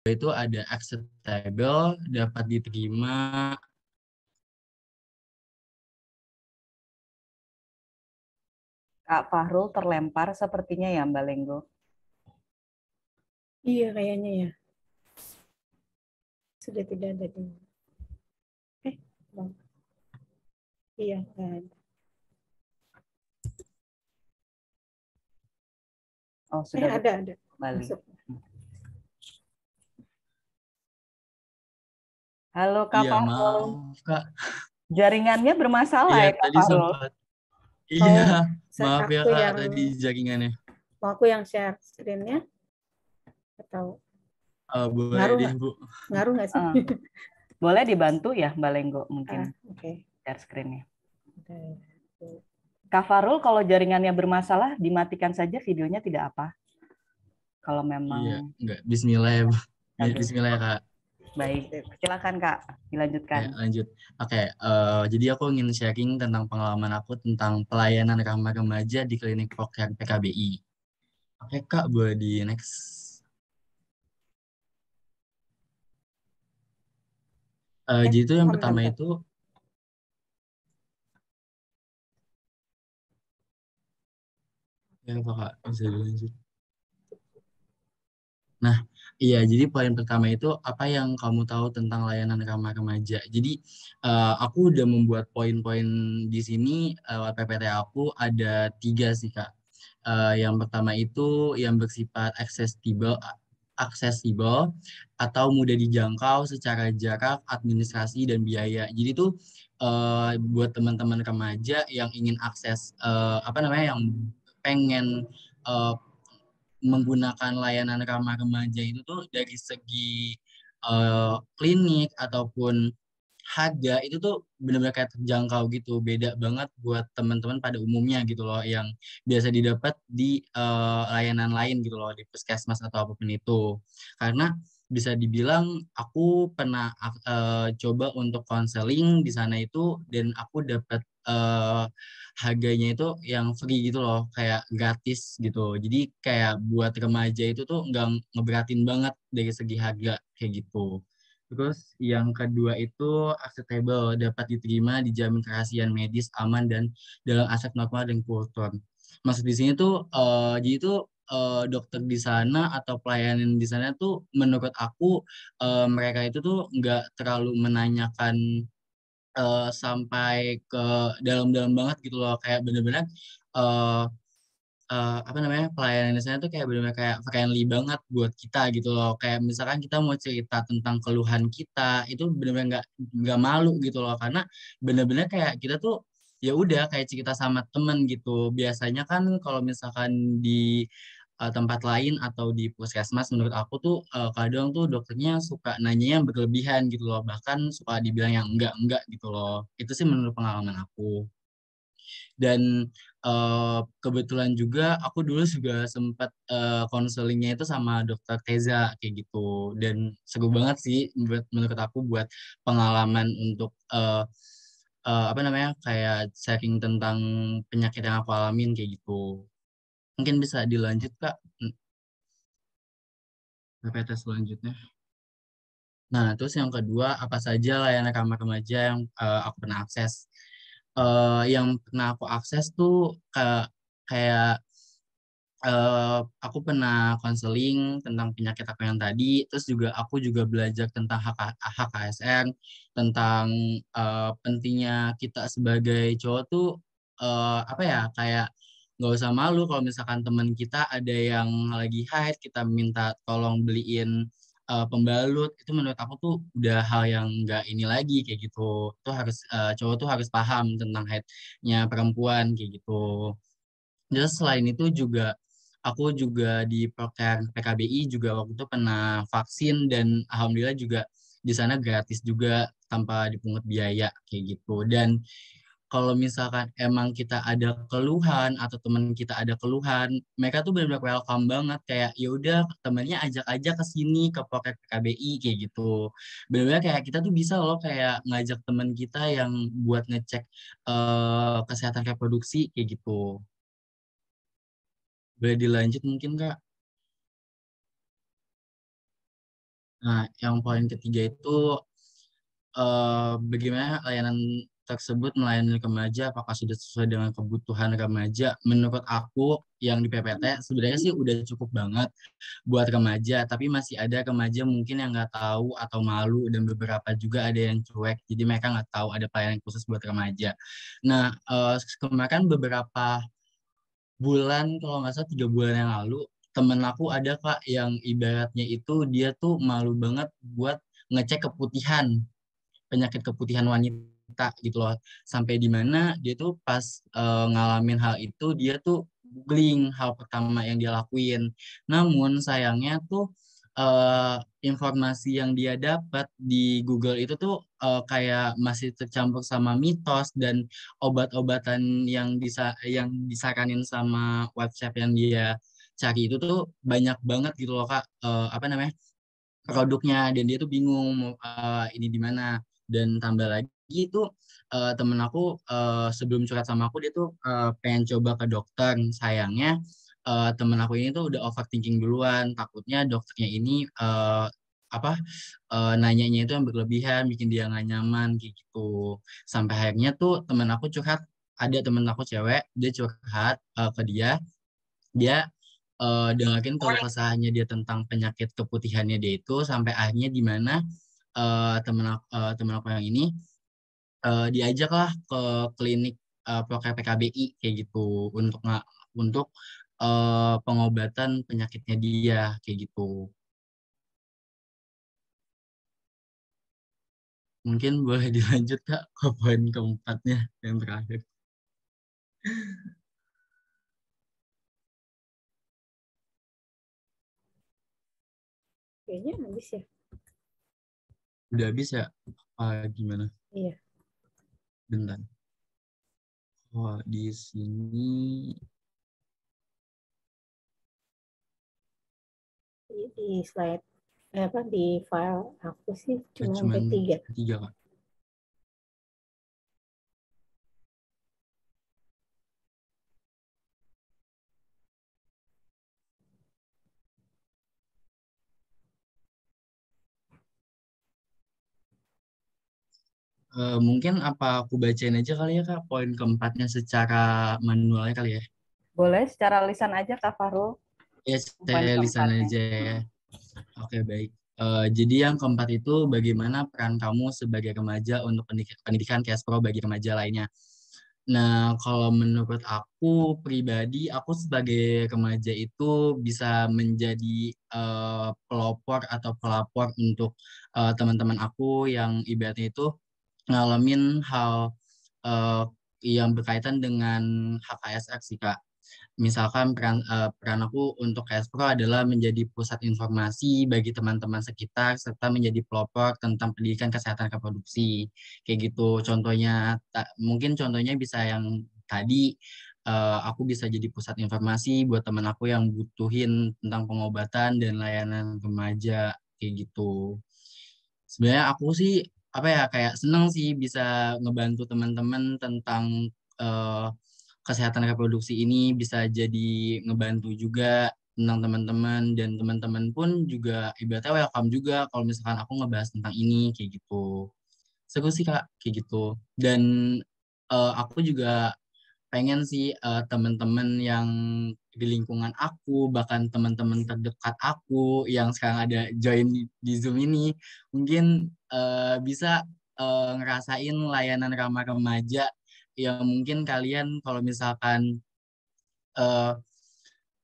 itu ada acceptable, dapat diterima. Kak Fahrul terlempar sepertinya ya Mbak Lenggo. Iya kayaknya ya. Sudah tidak ada di. Bang. Iya kan. Oh, sudah Ada. kembali. Masuk. Halo Kak Iya, Fahrul. maaf Kak. Jaringannya bermasalah Iya, ya Kak tadi Fahrul. sempat. Iya, Mau maaf ya aku Kak yang tadi jaringannya. share screen-nya atau Boleh ngaruh deh, nggak? Bu. Ngaruh nggak sih? Boleh dibantu ya Mbak Lenggo mungkin Oke. share screen-nya. Okay. Kak Fahrul, kalau jaringannya bermasalah, dimatikan saja videonya tidak apa. Kalau memang... Iya, enggak. Bismillah ya, Bu. Oke. Bismillah ya, Kak. Baik, silakan Kak, dilanjutkan. Ya, lanjut. Oke, jadi aku ingin sharing tentang pengalaman aku tentang pelayanan ramah remaja di klinik Proker PKBI. Oke, Kak, boleh di next. Jadi itu yang pertama Bentar. itu, ya apa Kak, bisa dilanjut. Nah, iya, jadi poin pertama itu apa yang kamu tahu tentang layanan ramah remaja. Jadi, aku udah membuat poin-poin di sini lewat PPT aku ada 3 sih, Kak. Yang pertama itu yang bersifat aksesibel atau mudah dijangkau secara jarak, administrasi, dan biaya. Jadi itu buat teman-teman remaja yang ingin akses, apa namanya, yang pengen eh, menggunakan layanan ramah remaja itu tuh dari segi klinik ataupun harga itu tuh benar-benar kayak terjangkau gitu, beda banget buat teman-teman pada umumnya gitu loh yang biasa didapat di layanan lain gitu loh di puskesmas atau apapun itu. Karena bisa dibilang aku pernah coba untuk konseling di sana itu dan aku dapat harganya itu yang free gitu loh, kayak gratis gitu. Jadi kayak buat remaja itu tuh nggak ngeberatin banget dari segi harga kayak gitu. Terus yang kedua itu acceptable, dapat diterima, dijamin kerahasiaan medis, aman, dan dalam aset normal dan kultur. Maksud di sini tuh, jadi tuh dokter di sana atau pelayanan di sana tuh menurut aku mereka itu tuh nggak terlalu menanyakan sampai ke dalam-dalam banget gitu loh, kayak bener-bener eh, apa namanya pelayanan di sana tuh kayak benar-benar kayak friendly banget buat kita gitu loh, kayak misalkan kita mau cerita tentang keluhan kita itu benar-benar nggak malu gitu loh, karena benar-benar kayak kita tuh ya udah kayak cerita sama temen gitu. Biasanya kan kalau misalkan di tempat lain atau di puskesmas menurut aku tuh kadang tuh dokternya suka nanya yang berlebihan gitu loh, bahkan suka dibilang yang enggak gitu loh. Itu sih menurut pengalaman aku. Dan kebetulan juga aku dulu juga sempat konselingnya itu sama dokter Teza kayak gitu. Dan seru banget sih menurut aku buat pengalaman untuk apa namanya kayak sharing tentang penyakit yang aku alamin kayak gitu. Mungkin bisa dilanjut Kak PPT selanjutnya. Nah, terus yang kedua, apa saja layanan kamar remaja yang aku pernah akses? Yang pernah aku akses tuh kayak aku pernah konseling tentang penyakit aku yang tadi, terus juga aku juga belajar tentang HKSN, tentang pentingnya kita sebagai cowok tuh apa ya, kayak nggak usah malu kalau misalkan teman kita ada yang lagi haid, kita minta tolong beliin pembalut, itu menurut aku tuh udah hal yang nggak ini lagi kayak gitu. Tuh harus cowok tuh harus paham tentang haidnya perempuan kayak gitu. Terus selain itu juga aku juga di proker PKBI juga waktu itu pernah vaksin dan alhamdulillah juga di sana gratis juga tanpa dipungut biaya kayak gitu. Dan kalau misalkan emang kita ada keluhan atau teman kita ada keluhan, mereka tuh benar-benar welcome banget, kayak ya udah temennya ajak aja ke sini ke proker PKBI kayak gitu. Benar-benar kayak kita tuh bisa loh kayak ngajak teman kita yang buat ngecek kesehatan reproduksi kayak gitu. Boleh dilanjut mungkin Kak? Nah, yang poin ketiga itu bagaimana layanan tersebut melayani remaja, apakah sudah sesuai dengan kebutuhan remaja? Menurut aku yang di PPT sebenarnya sih udah cukup banget buat remaja, tapi masih ada remaja mungkin yang nggak tahu atau malu, dan beberapa juga ada yang cuek, jadi mereka nggak tahu ada pelayanan khusus buat remaja. Nah, kemarin beberapa bulan, kalau nggak salah 3 bulan yang lalu, temen aku ada Kak yang ibaratnya itu dia tuh malu banget buat ngecek keputihan, penyakit keputihan wanita gitu loh. Sampai di mana dia tuh pas ngalamin hal itu, dia tuh googling hal pertama yang dia lakuin. Namun sayangnya tuh informasi yang dia dapat di Google itu tuh kayak masih tercampur sama mitos, dan obat-obatan yang disaranin sama website yang dia cari itu tuh banyak banget gitu loh Kak, apa namanya, produknya, dan dia tuh bingung mau ini di mana. Dan tambah lagi itu temen aku sebelum curhat sama aku, dia tuh pengen coba ke dokter. Sayangnya temen aku ini tuh udah overthinking duluan, takutnya dokternya ini apa nanyanya itu yang berlebihan, bikin dia nggak nyaman kayak gitu. Sampai akhirnya tuh temen aku curhat, ada temen aku cewek, dia curhat ke dia dengerin kalau kesalahannya dia tentang penyakit keputihannya dia itu, sampai akhirnya di mana temen aku yang ini diajaklah ke klinik proker PKBI kayak gitu, untuk pengobatan penyakitnya dia kayak gitu. Mungkin boleh dilanjut Kak ke poin keempatnya yang terakhir. Kayaknya habis ya. Udah habis ya? Gimana? Iya. Bentar. Oh, di sini Di slide apa di file aku sih cuma sampai cuman 3. 3 Kak. Mungkin apa aku bacain aja kali ya Kak, poin keempatnya secara manualnya kali ya. Boleh secara lisan aja Kak Fahrul, Ya, poin saya lisan keempatnya. aja ya. Oke, baik. Jadi yang keempat itu bagaimana peran kamu sebagai remaja untuk pendidikan Kespro bagi remaja lainnya. Nah, kalau menurut aku pribadi, aku sebagai remaja itu bisa menjadi pelopor atau pelapor untuk teman-teman aku yang ibaratnya itu ngalamin hal eh, yang berkaitan dengan HKSR sih Kak. Misalkan peran aku untuk KSPRO adalah menjadi pusat informasi bagi teman-teman sekitar, serta menjadi pelopor tentang pendidikan kesehatan reproduksi. Kayak gitu. Contohnya, mungkin contohnya bisa yang tadi, aku bisa jadi pusat informasi buat teman aku yang butuhin tentang pengobatan dan layanan remaja. Kayak gitu. Sebenarnya aku sih apa ya, kayak seneng sih bisa ngebantu teman-teman tentang eh, kesehatan reproduksi ini, bisa jadi ngebantu juga tentang teman-teman, dan teman-teman pun juga ibaratnya welcome juga kalau misalkan aku ngebahas tentang ini kayak gitu. Seru sih Kak kayak gitu. Dan aku juga pengen sih teman-teman yang di lingkungan aku, bahkan teman-teman terdekat aku yang sekarang ada join di Zoom ini, mungkin bisa ngerasain layanan ramah remaja, yang mungkin kalian kalau misalkan eh,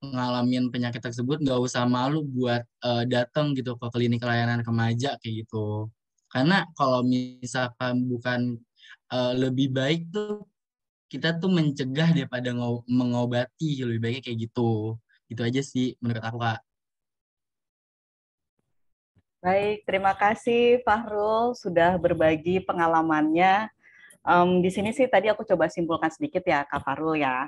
ngalamin penyakit tersebut nggak usah malu buat datang gitu ke klinik layanan remaja kayak gitu. Karena kalau misalkan bukan lebih baik tuh kita tuh mencegah daripada mengobati, lebih baiknya kayak gitu. Gitu aja sih menurut aku Kak. Baik, terima kasih Fahrul sudah berbagi pengalamannya. Di sini sih tadi aku coba simpulkan sedikit ya Kak Fahrul ya.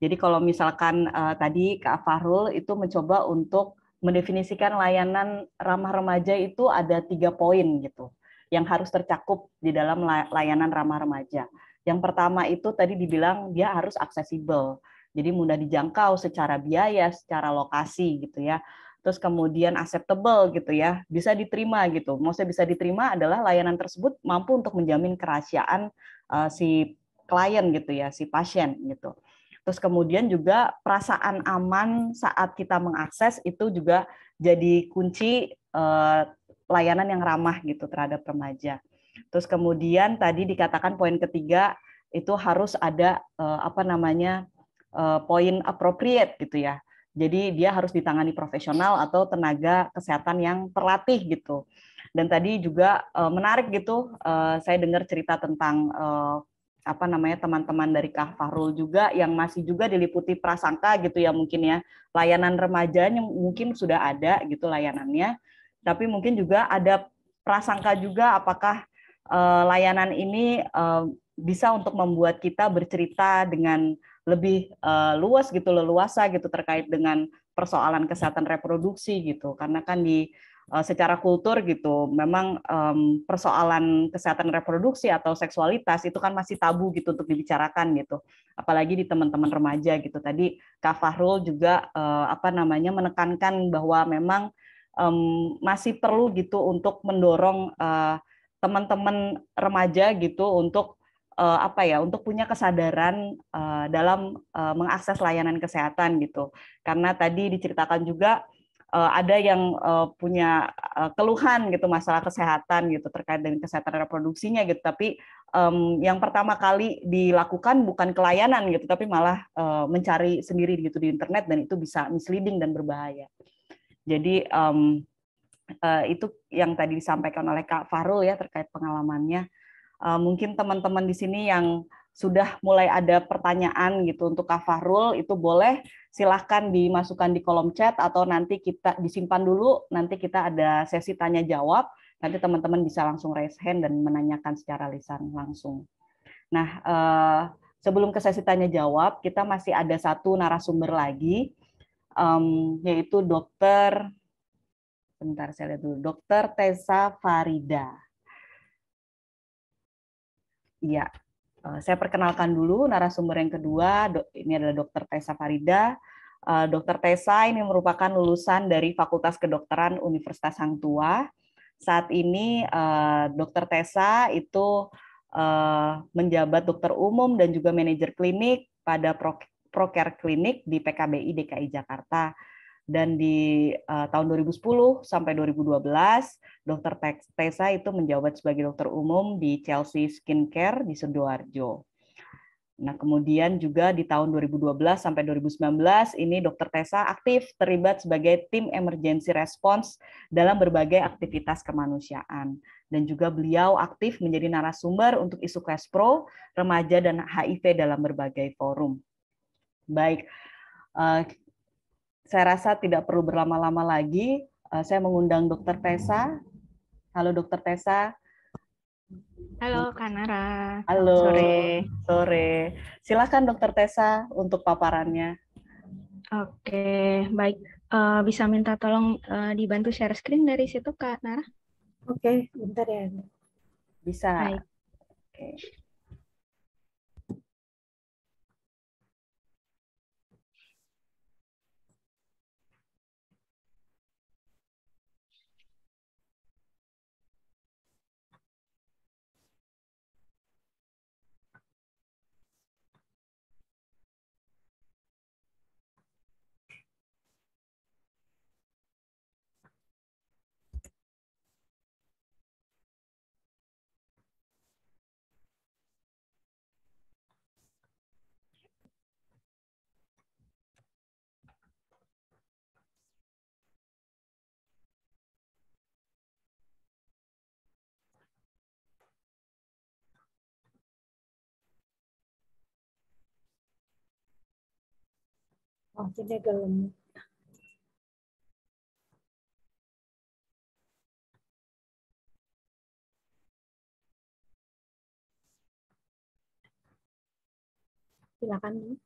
Jadi kalau misalkan tadi Kak Fahrul itu mencoba untuk mendefinisikan layanan ramah remaja itu ada 3 poin gitu yang harus tercakup di dalam layanan ramah remaja. Yang pertama itu tadi dibilang dia harus aksesibel, jadi mudah dijangkau secara biaya, secara lokasi gitu ya. terus kemudian acceptable gitu ya, bisa diterima gitu. Maksudnya bisa diterima adalah layanan tersebut mampu untuk menjamin kerahasiaan si klien gitu ya, si pasien gitu. Terus kemudian juga perasaan aman saat kita mengakses itu juga jadi kunci layanan yang ramah gitu terhadap remaja. Terus kemudian tadi dikatakan poin ketiga itu harus ada poin appropriate gitu ya. Jadi dia harus ditangani profesional atau tenaga kesehatan yang terlatih gitu. Dan tadi juga menarik gitu, saya dengar cerita tentang teman-teman dari Kak Fahrul juga yang masih juga diliputi prasangka gitu ya, mungkin ya layanan remajanya mungkin sudah ada gitu layanannya, tapi mungkin juga ada prasangka juga apakah layanan ini bisa untuk membuat kita bercerita dengan lebih luas gitu, leluasa gitu terkait dengan persoalan kesehatan reproduksi gitu, karena kan di secara kultur gitu, memang persoalan kesehatan reproduksi atau seksualitas itu kan masih tabu gitu untuk dibicarakan gitu, apalagi di teman-teman remaja gitu. Tadi Kak Fahrul juga menekankan bahwa memang masih perlu gitu untuk mendorong teman-teman remaja gitu untuk untuk punya kesadaran dalam mengakses layanan kesehatan gitu. Karena tadi diceritakan juga ada yang punya keluhan gitu masalah kesehatan gitu terkait dengan kesehatan reproduksinya gitu, tapi yang pertama kali dilakukan bukan kelayanan gitu, tapi malah mencari sendiri gitu di internet, dan itu bisa misleading dan berbahaya. Jadi itu yang tadi disampaikan oleh Kak Fahrul ya terkait pengalamannya. Mungkin teman-teman di sini yang sudah mulai ada pertanyaan gitu untuk Kak Fahrul, itu boleh silahkan dimasukkan di kolom chat atau nanti kita disimpan dulu, nanti kita ada sesi tanya jawab, nanti teman-teman bisa langsung raise hand dan menanyakan secara lisan langsung. Nah, sebelum ke sesi tanya jawab, kita masih ada satu narasumber lagi, yaitu Dokter Tessa Farida. Iya, saya perkenalkan dulu narasumber yang kedua, ini adalah Dr. Tessa Farida. Dr. Tessa ini merupakan lulusan dari Fakultas Kedokteran Universitas Hang Tuah. Saat ini Dr. Tessa itu menjabat dokter umum dan juga manajer klinik pada Procare Klinik di PKBI DKI Jakarta. Dan di tahun 2010 sampai 2012, Dr. Tessa itu menjabat sebagai dokter umum di Chelsea Skincare di Sidoarjo. Nah, kemudian juga di tahun 2012 sampai 2019, ini Dr. Tessa aktif terlibat sebagai tim emergency response dalam berbagai aktivitas kemanusiaan. Dan juga beliau aktif menjadi narasumber untuk isu Kespro, remaja, dan HIV dalam berbagai forum. Baik, saya rasa tidak perlu berlama-lama lagi. Saya mengundang Dr. Tessa. Halo Dr. Tessa. Halo Kak Nara. Halo. Sore. Silakan Dr. Tessa untuk paparannya. Oke, baik. Bisa minta tolong dibantu share screen dari situ Kak Nara? Oke, bentar ya. Bisa. Baik. Oke. Oh, jadi agak lemah. Silakan.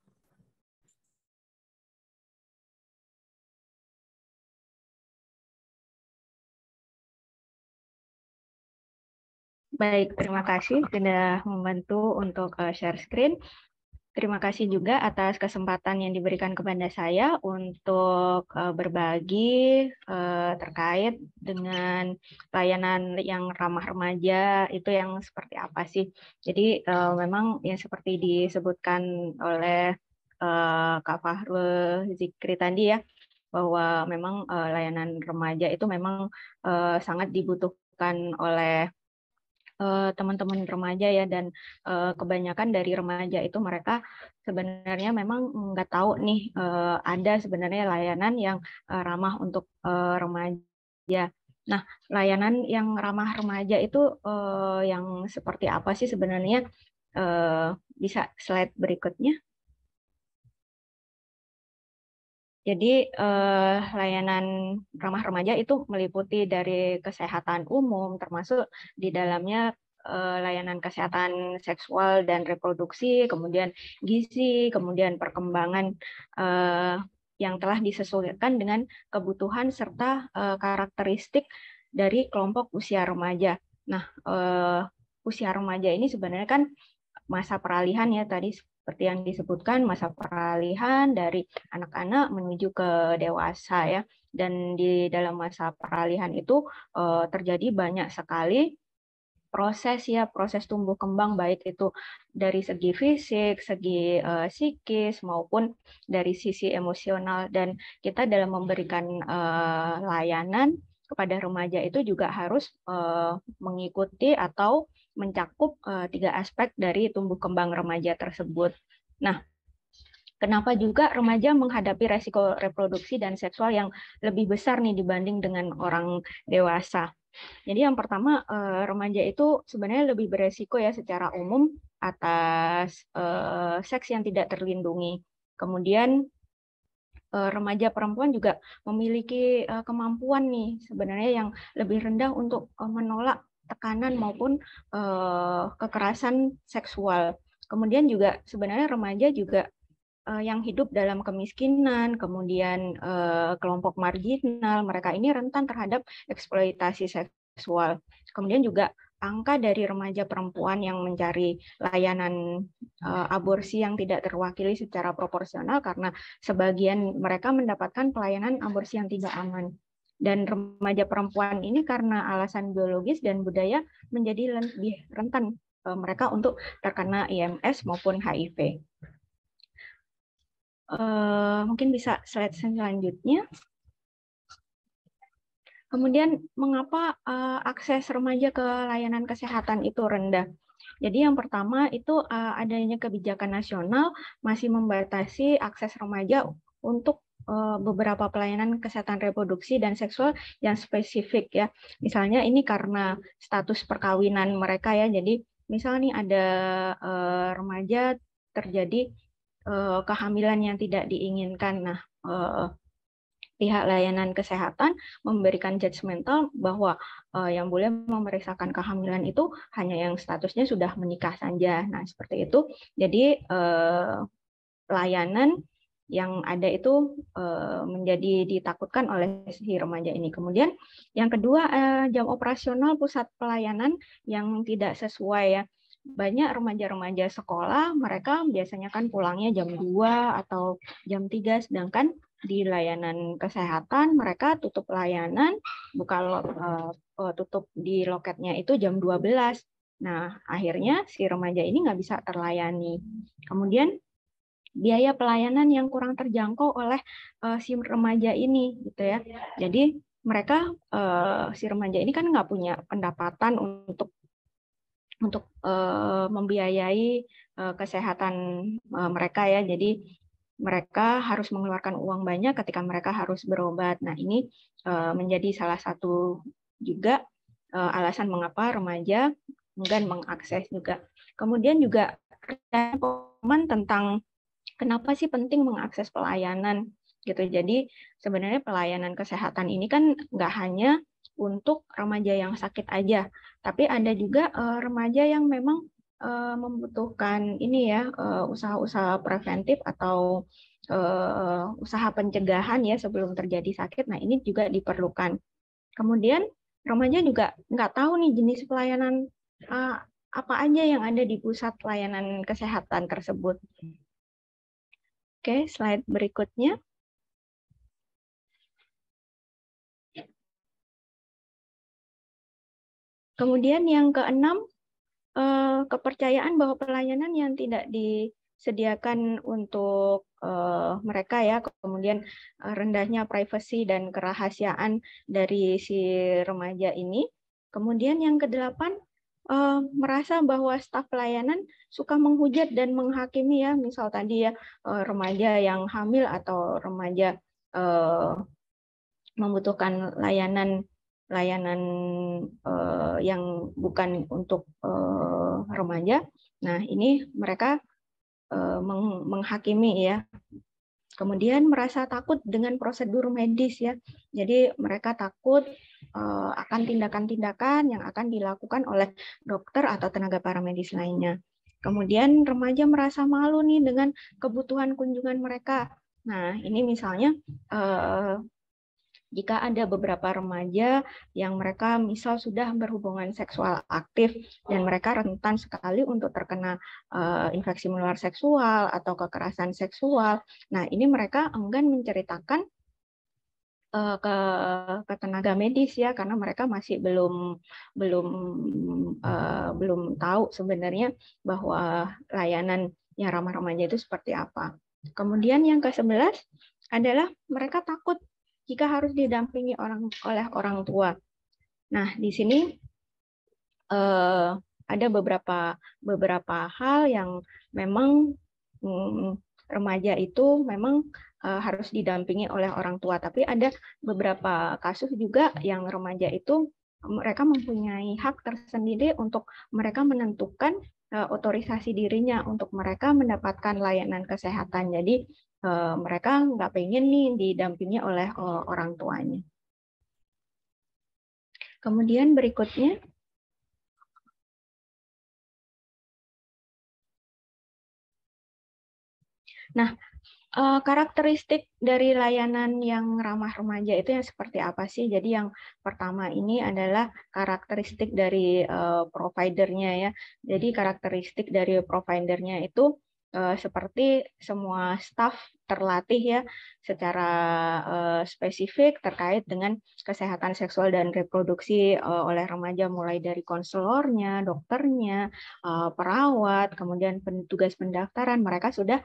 Baik, terima kasih sudah membantu untuk share screen. Terima kasih juga atas kesempatan yang diberikan kepada saya untuk berbagi terkait dengan layanan yang ramah remaja itu yang seperti apa sih. Jadi memang yang seperti disebutkan oleh Kak Fahrul Zikri tadi ya, bahwa memang layanan remaja itu memang sangat dibutuhkan oleh teman-teman remaja ya, dan kebanyakan dari remaja itu mereka sebenarnya memang nggak tahu nih ada sebenarnya layanan yang ramah untuk remaja. Nah, layanan yang ramah remaja itu yang seperti apa sih sebenarnya? Bisa slide berikutnya. Jadi layanan ramah remaja itu meliputi dari kesehatan umum, termasuk di dalamnya layanan kesehatan seksual dan reproduksi, kemudian gizi, kemudian perkembangan yang telah disesuaikan dengan kebutuhan serta karakteristik dari kelompok usia remaja. Nah, usia remaja ini sebenarnya kan masa peralihan ya, tadi seperti yang disebutkan, masa peralihan dari anak-anak menuju ke dewasa ya. Dan di dalam masa peralihan itu terjadi banyak sekali proses tumbuh kembang, baik itu dari segi fisik, segi psikis maupun dari sisi emosional. Dan kita dalam memberikan layanan kepada remaja itu juga harus mengikuti atau mencakup 3 aspek dari tumbuh kembang remaja tersebut. Nah, kenapa juga remaja menghadapi resiko reproduksi dan seksual yang lebih besar nih dibanding dengan orang dewasa? Jadi yang pertama, remaja itu sebenarnya lebih beresiko ya secara umum atas seks yang tidak terlindungi. Kemudian remaja perempuan juga memiliki kemampuan nih sebenarnya yang lebih rendah untuk menolak tekanan maupun kekerasan seksual. Kemudian juga sebenarnya remaja juga yang hidup dalam kemiskinan, kemudian kelompok marginal, mereka ini rentan terhadap eksploitasi seksual. Kemudian juga angka dari remaja perempuan yang mencari layanan aborsi yang tidak terwakili secara proporsional karena sebagian mereka mendapatkan pelayanan aborsi yang tidak aman. Dan remaja perempuan ini karena alasan biologis dan budaya menjadi lebih rentan mereka untuk terkena IMS maupun HIV. Mungkin bisa slide selanjutnya. Kemudian mengapa akses remaja ke layanan kesehatan itu rendah? Jadi yang pertama itu adanya kebijakan nasional masih membatasi akses remaja untuk beberapa pelayanan kesehatan reproduksi dan seksual yang spesifik ya. Misalnya ini karena status perkawinan mereka ya. Jadi misalnya nih ada remaja terjadi kehamilan yang tidak diinginkan. Nah, pihak layanan kesehatan memberikan judgmental bahwa yang boleh memeriksakan kehamilan itu hanya yang statusnya sudah menikah saja. Nah, seperti itu. Jadi layanan yang ada itu menjadi ditakutkan oleh si remaja ini. Kemudian yang kedua, jam operasional pusat pelayanan yang tidak sesuai ya. Banyak remaja-remaja sekolah, mereka biasanya kan pulangnya jam 2 atau jam 3, sedangkan di layanan kesehatan mereka tutup layanan, tutup di loketnya itu jam 12. Nah, akhirnya si remaja ini nggak bisa terlayani. Kemudian biaya pelayanan yang kurang terjangkau oleh si remaja ini, gitu ya. Jadi mereka si remaja ini kan nggak punya pendapatan untuk membiayai kesehatan mereka ya. Jadi mereka harus mengeluarkan uang banyak ketika mereka harus berobat. Nah, ini menjadi salah satu juga alasan mengapa remaja enggan mengakses juga. Kemudian juga pemahaman tentang kenapa sih penting mengakses pelayanan gitu. Jadi sebenarnya pelayanan kesehatan ini kan nggak hanya untuk remaja yang sakit aja, tapi ada juga remaja yang memang membutuhkan ini ya, usaha-usaha preventif atau usaha pencegahan ya sebelum terjadi sakit. Nah, ini juga diperlukan. Kemudian remaja juga nggak tahu nih jenis pelayanan apa aja yang ada di pusat layanan kesehatan tersebut. Oke, slide berikutnya. Kemudian yang keenam, kepercayaan bahwa pelayanan yang tidak disediakan untuk mereka ya, kemudian rendahnya privasi dan kerahasiaan dari si remaja ini. Kemudian yang kedelapan, merasa bahwa staf pelayanan suka menghujat dan menghakimi ya, misal tadi ya remaja yang hamil atau remaja membutuhkan layanan yang bukan untuk remaja. Nah, ini mereka menghakimi ya. Kemudian merasa takut dengan prosedur medis ya. Jadi mereka takut akan tindakan-tindakan yang akan dilakukan oleh dokter atau tenaga paramedis lainnya. Kemudian remaja merasa malu nih dengan kebutuhan kunjungan mereka. Nah, ini misalnya jika ada beberapa remaja yang mereka misal sudah berhubungan seksual aktif dan mereka rentan sekali untuk terkena infeksi menular seksual atau kekerasan seksual. Nah, ini mereka enggan menceritakan ke tenaga medis ya, karena mereka masih belum tahu sebenarnya bahwa layanan yang ramah remaja itu seperti apa. Kemudian yang ke-11 adalah mereka takut jika harus didampingi oleh orang tua. Nah, di sini ada beberapa hal yang memang remaja itu memang harus didampingi oleh orang tua, tapi ada beberapa kasus juga yang remaja itu mereka mempunyai hak tersendiri untuk mereka menentukan otorisasi dirinya untuk mereka mendapatkan layanan kesehatan. Jadi mereka nggak pengen nih didampingi oleh orang tuanya. Kemudian berikutnya, nah, karakteristik dari layanan yang ramah remaja itu yang seperti apa sih? Jadi yang pertama ini adalah karakteristik dari providernya ya. Jadi karakteristik dari providernya itu seperti semua staf terlatih ya secara spesifik terkait dengan kesehatan seksual dan reproduksi oleh remaja, mulai dari konselornya, dokternya, perawat, kemudian petugas pendaftaran, mereka sudah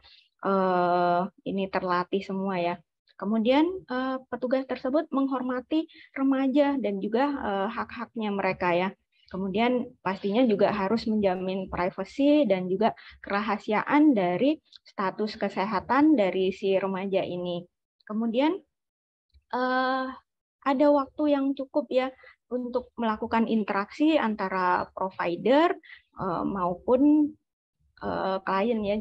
ini terlatih semua ya. Kemudian petugas tersebut menghormati remaja dan juga hak-haknya mereka ya. Kemudian pastinya juga harus menjamin privasi dan juga kerahasiaan dari status kesehatan dari si remaja ini. Kemudian ada waktu yang cukup ya untuk melakukan interaksi antara provider maupun klien ya.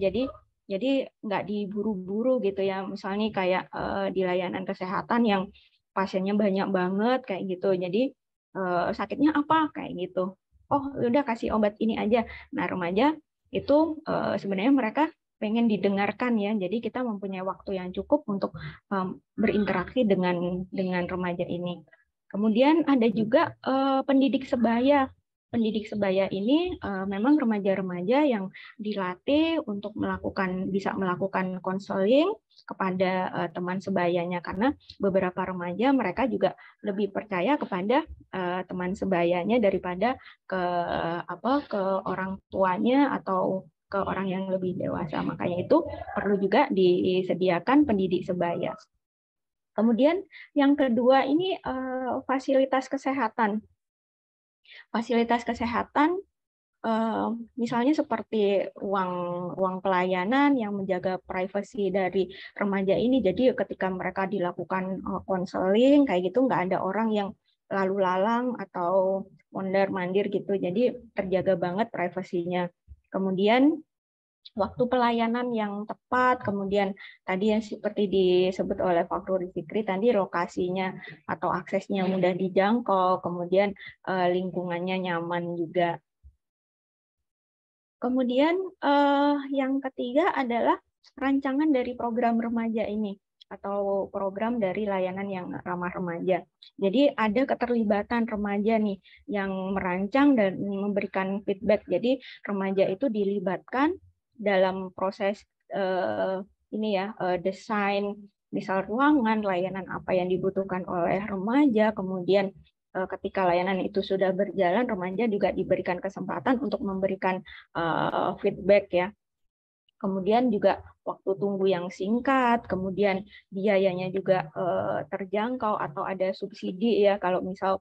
Jadi nggak diburu-buru gitu ya. Misalnya kayak di layanan kesehatan yang pasiennya banyak banget kayak gitu. Jadi sakitnya apa kayak gitu. Oh, udah kasih obat ini aja. Nah, remaja itu sebenarnya mereka pengen didengarkan ya. Jadi kita mempunyai waktu yang cukup untuk berinteraksi dengan remaja ini. Kemudian ada juga pendidik sebaya. Pendidik sebaya ini memang remaja-remaja yang dilatih untuk bisa melakukan konseling kepada teman sebayanya, karena beberapa remaja mereka juga lebih percaya kepada teman sebayanya daripada ke orang tuanya atau ke orang yang lebih dewasa. Makanya itu perlu juga disediakan pendidik sebaya. Kemudian yang kedua ini fasilitas kesehatan. Fasilitas kesehatan misalnya seperti ruang pelayanan yang menjaga privasi dari remaja ini. Jadi ketika mereka dilakukan konseling kayak gitu nggak ada orang yang lalu lalang atau mondar-mandir gitu. Jadi terjaga banget privasinya. Kemudian waktu pelayanan yang tepat, kemudian tadi yang seperti disebut oleh Pak Ruri Fikri tadi, lokasinya atau aksesnya mudah dijangkau, kemudian lingkungannya nyaman juga. Kemudian yang ketiga adalah rancangan dari program remaja ini. atau program dari layanan yang ramah remaja. Jadi ada keterlibatan remaja nih yang merancang dan memberikan feedback. Jadi remaja itu dilibatkan dalam proses desain, misal ruangan, layanan apa yang dibutuhkan oleh remaja, kemudian ketika layanan itu sudah berjalan, remaja juga diberikan kesempatan untuk memberikan feedback ya. Kemudian juga waktu tunggu yang singkat, kemudian biayanya juga terjangkau atau ada subsidi ya kalau misal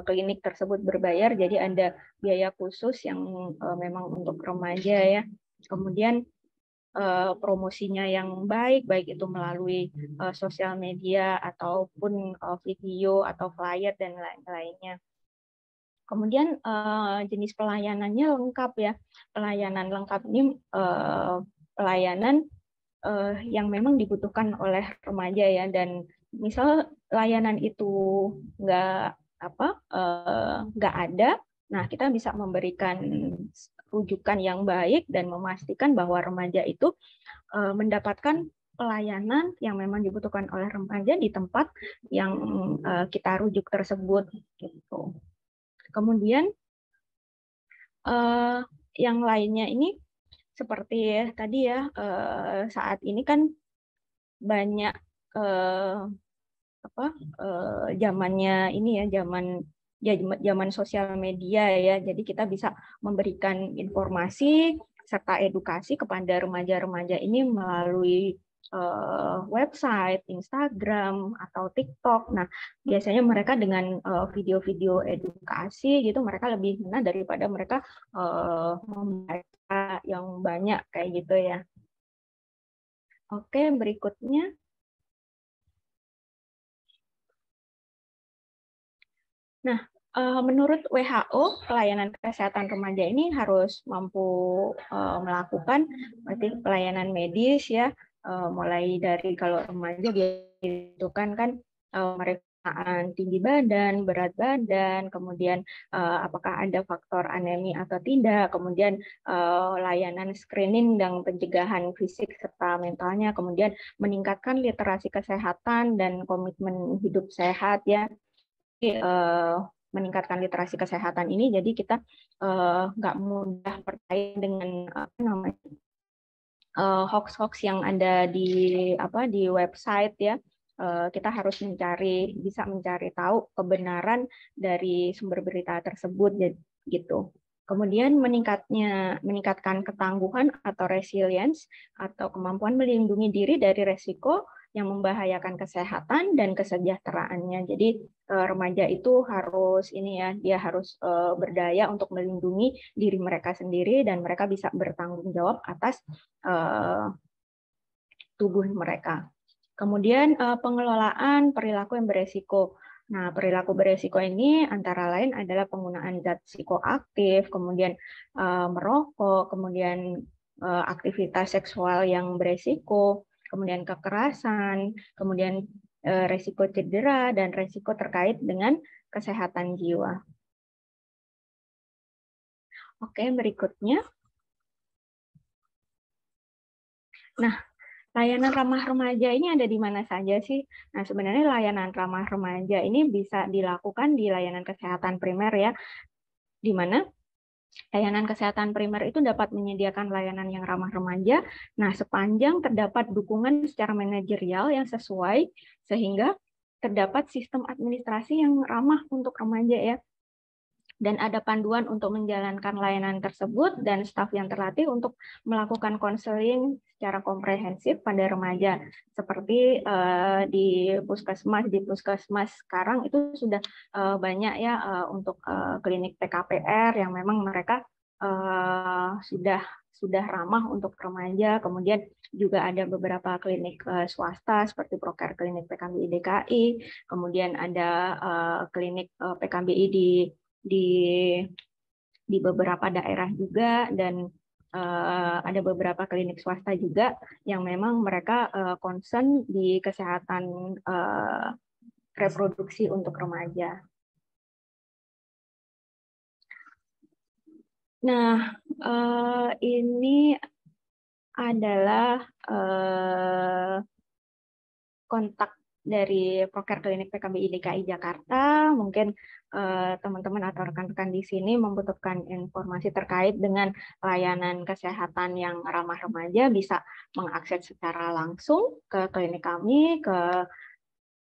klinik tersebut berbayar, jadi ada biaya khusus yang memang untuk remaja ya. Kemudian promosinya yang baik, baik itu melalui sosial media ataupun video atau flyer dan lain-lainnya. Kemudian jenis pelayanannya lengkap ya. Pelayanan lengkap ini pelayanan yang memang dibutuhkan oleh remaja ya, dan misal layanan itu nggak ada, nah kita bisa memberikan rujukan yang baik dan memastikan bahwa remaja itu mendapatkan pelayanan yang memang dibutuhkan oleh remaja di tempat yang kita rujuk tersebut gitu. Kemudian yang lainnya ini seperti tadi ya, saat ini kan banyak zamannya ini ya, zaman sosial media ya. Jadi kita bisa memberikan informasi serta edukasi kepada remaja-remaja ini melalui website, Instagram atau TikTok. Nah, biasanya mereka dengan video-video edukasi gitu, mereka lebih ngena daripada mereka membaca yang banyak kayak gitu ya. Oke, berikutnya. Nah, menurut WHO, pelayanan kesehatan remaja ini harus mampu melakukan berarti pelayanan medis ya, mulai dari kalau remaja dibutuhkan kan pemeriksaan tinggi badan, berat badan, kemudian apakah ada faktor anemia atau tidak, kemudian layanan screening dan pencegahan fisik serta mentalnya, kemudian meningkatkan literasi kesehatan dan komitmen hidup sehat ya. Meningkatkan literasi kesehatan ini, jadi kita nggak mudah percaya dengan hoax-hoax yang ada di website ya. Kita harus bisa mencari tahu kebenaran dari sumber berita tersebut gitu. Kemudian meningkatkan ketangguhan atau resilience atau kemampuan melindungi diri dari resiko yang membahayakan kesehatan dan kesejahteraannya. Jadi remaja itu harus dia harus berdaya untuk melindungi diri mereka sendiri dan mereka bisa bertanggung jawab atas tubuh mereka. Kemudian pengelolaan perilaku yang beresiko. Nah, perilaku beresiko ini antara lain adalah penggunaan zat psikoaktif, kemudian merokok, kemudian aktivitas seksual yang beresiko, kemudian kekerasan, kemudian resiko cedera, dan resiko terkait dengan kesehatan jiwa. Oke, berikutnya. Nah, layanan ramah remaja ini ada di mana saja sih? Nah, sebenarnya layanan ramah remaja ini bisa dilakukan di layanan kesehatan primer ya, di mana layanan kesehatan primer itu dapat menyediakan layanan yang ramah remaja. Nah, sepanjang terdapat dukungan secara manajerial yang sesuai, sehingga terdapat sistem administrasi yang ramah untuk remaja ya. Dan ada panduan untuk menjalankan layanan tersebut dan staf yang terlatih untuk melakukan konseling secara komprehensif pada remaja. Seperti di puskesmas sekarang itu sudah banyak ya untuk klinik PKPR yang memang mereka sudah ramah untuk remaja. Kemudian juga ada beberapa klinik swasta seperti Proker Klinik PKBI DKI, kemudian ada klinik PKBI di beberapa daerah juga, dan ada beberapa klinik swasta juga yang memang mereka concern di kesehatan reproduksi untuk remaja. Nah, ini adalah kontak dari Proker Klinik PKBI DKI Jakarta. Mungkin teman-teman atau rekan-rekan di sini membutuhkan informasi terkait dengan layanan kesehatan yang ramah remaja, bisa mengakses secara langsung ke klinik kami, ke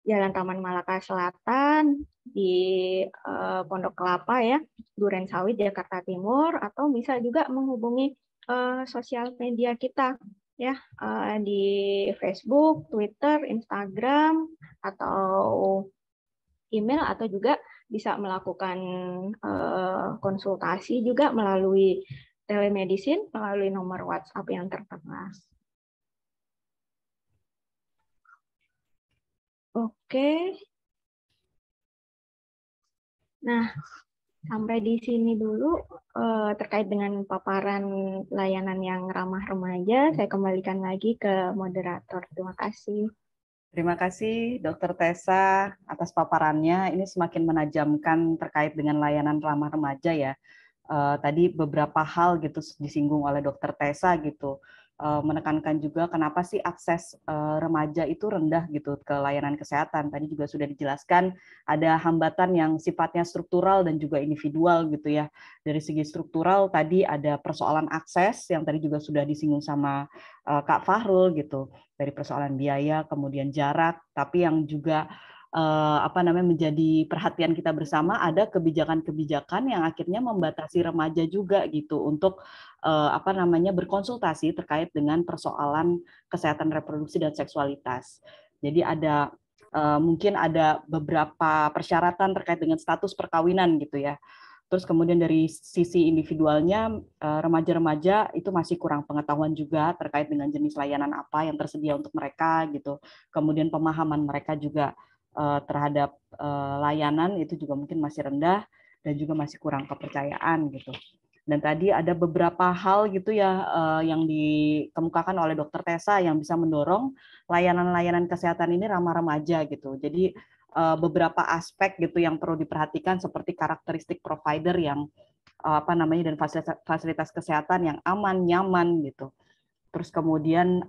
Jalan Taman Malaka Selatan di Pondok Kelapa ya, Duren Sawit, Jakarta Timur, atau bisa juga menghubungi sosial media kita ya, di Facebook, Twitter, Instagram, atau email, atau juga bisa melakukan konsultasi juga melalui telemedicine, melalui nomor WhatsApp yang tertera. Oke. Nah, sampai di sini dulu terkait dengan paparan layanan yang ramah remaja. Saya kembalikan lagi ke moderator. Terima kasih. Terima kasih Dr. Tessa atas paparannya. Ini semakin menajamkan terkait dengan layanan ramah remaja ya. Tadi beberapa hal gitu disinggung oleh Dr. Tessa gitu. Menekankan juga kenapa sih akses remaja itu rendah gitu ke layanan kesehatan. Tadi juga sudah dijelaskan ada hambatan yang sifatnya struktural dan juga individual gitu ya. Dari segi struktural tadi ada persoalan akses yang tadi juga sudah disinggung sama Kak Fahrul gitu. Dari persoalan biaya, kemudian jarak, tapi yang juga menjadi perhatian kita bersama ada kebijakan-kebijakan yang akhirnya membatasi remaja juga gitu untuk berkonsultasi terkait dengan persoalan kesehatan reproduksi dan seksualitas. Jadi ada mungkin ada beberapa persyaratan terkait dengan status perkawinan gitu ya. Terus kemudian dari sisi individualnya, remaja-remaja itu masih kurang pengetahuan juga terkait dengan jenis layanan apa yang tersedia untuk mereka gitu. Kemudian pemahaman mereka juga terhadap layanan itu juga mungkin masih rendah dan juga masih kurang kepercayaan gitu. Dan tadi ada beberapa hal gitu ya yang dikemukakan oleh Dr. Tessa yang bisa mendorong layanan-layanan kesehatan ini ramah remaja gitu. Jadi beberapa aspek gitu yang perlu diperhatikan seperti karakteristik provider yang dan fasilitas kesehatan yang aman, nyaman gitu. Terus kemudian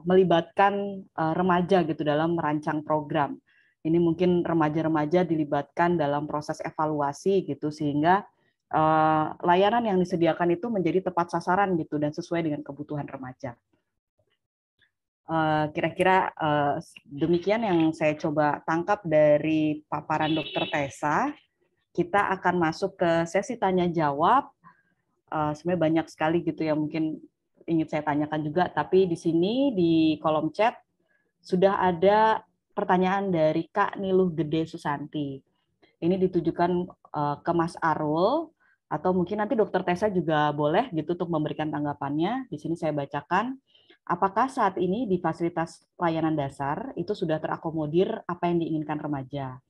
melibatkan remaja gitu dalam merancang program. Ini mungkin remaja-remaja dilibatkan dalam proses evaluasi gitu sehingga layanan yang disediakan itu menjadi tepat sasaran gitu dan sesuai dengan kebutuhan remaja. Kira-kira demikian yang saya coba tangkap dari paparan Dr. Tessa. Kita akan masuk ke sesi tanya jawab. Sebenarnya banyak sekali gitu yang mungkin ingin saya tanyakan juga, tapi di sini di kolom chat sudah ada pertanyaan dari Kak Niluh Gede Susanti. Ini ditujukan ke Mas Arul, atau mungkin nanti Dr. Tessa juga boleh gitu untuk memberikan tanggapannya. Di sini saya bacakan. Apakah saat ini di fasilitas layanan dasar itu sudah terakomodir apa yang diinginkan remaja?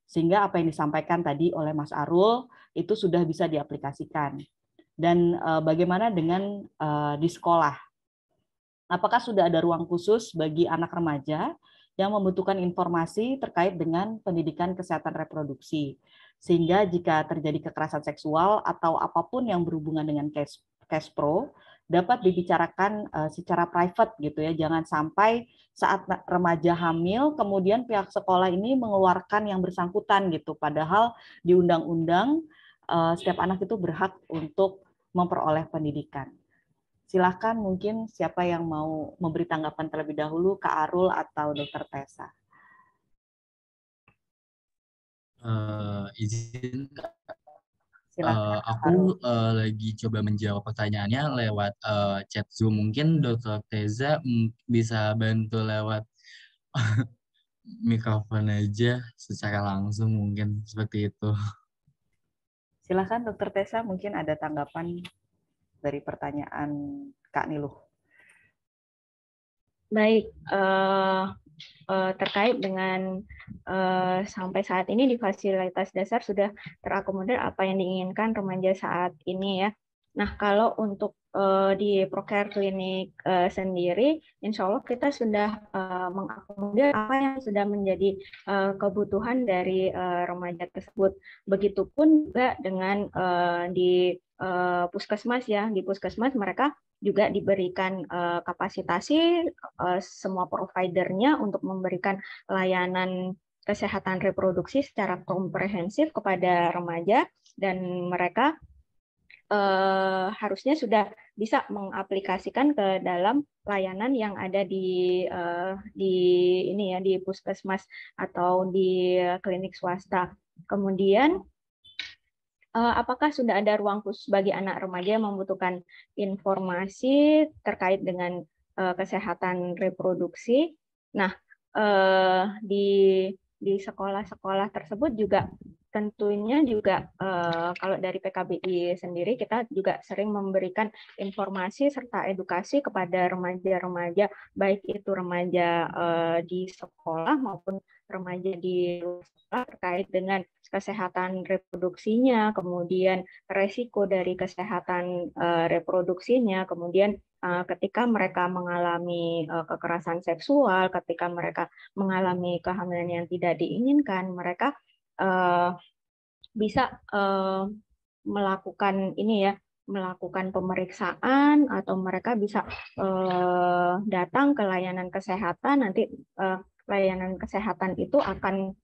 Sehingga apa yang disampaikan tadi oleh Mas Arul itu sudah bisa diaplikasikan. Dan bagaimana dengan di sekolah? Apakah sudah ada ruang khusus bagi anak remaja yang membutuhkan informasi terkait dengan pendidikan kesehatan reproduksi? Sehingga jika terjadi kekerasan seksual atau apapun yang berhubungan dengan case pro, dapat dibicarakan secara private gitu ya. Jangan sampai saat remaja hamil, kemudian pihak sekolah ini mengeluarkan yang bersangkutan gitu. Padahal di undang-undang setiap anak itu berhak untuk memperoleh pendidikan. Silakan mungkin siapa yang mau memberi tanggapan terlebih dahulu, Kak Arul atau Dr. Tessa. Izin, Silakan. aku lagi coba menjawab pertanyaannya lewat chat Zoom. Mungkin Dr. Tessa bisa bantu lewat mikrofon aja secara langsung, mungkin seperti itu. Silakan Dr. Tessa, mungkin ada tanggapan dari pertanyaan Kak Niluh. Baik, terkait dengan sampai saat ini di fasilitas dasar sudah terakomodir apa yang diinginkan remaja saat ini ya. Nah, kalau untuk di ProCare Clinic sendiri, insya Allah kita sudah mengakomodir apa yang sudah menjadi kebutuhan dari remaja tersebut. Begitupun juga dengan di puskesmas ya, di puskesmas mereka juga diberikan kapasitasi semua providernya untuk memberikan layanan kesehatan reproduksi secara komprehensif kepada remaja, dan mereka harusnya sudah bisa mengaplikasikan ke dalam layanan yang ada di ini ya, di puskesmas atau di klinik swasta. Kemudian apakah sudah ada ruang khusus bagi anak remaja yang membutuhkan informasi terkait dengan kesehatan reproduksi? Nah, di sekolah-sekolah tersebut juga tentunya juga kalau dari PKBI sendiri kita juga sering memberikan informasi serta edukasi kepada remaja-remaja, baik itu remaja di sekolah maupun remaja di luar sekolah, terkait dengan kesehatan reproduksinya, kemudian resiko dari kesehatan reproduksinya, kemudian ketika mereka mengalami kekerasan seksual, ketika mereka mengalami kehamilan yang tidak diinginkan, mereka bisa melakukan ini ya, melakukan pemeriksaan, atau mereka bisa datang ke layanan kesehatan. Nanti layanan kesehatan itu akan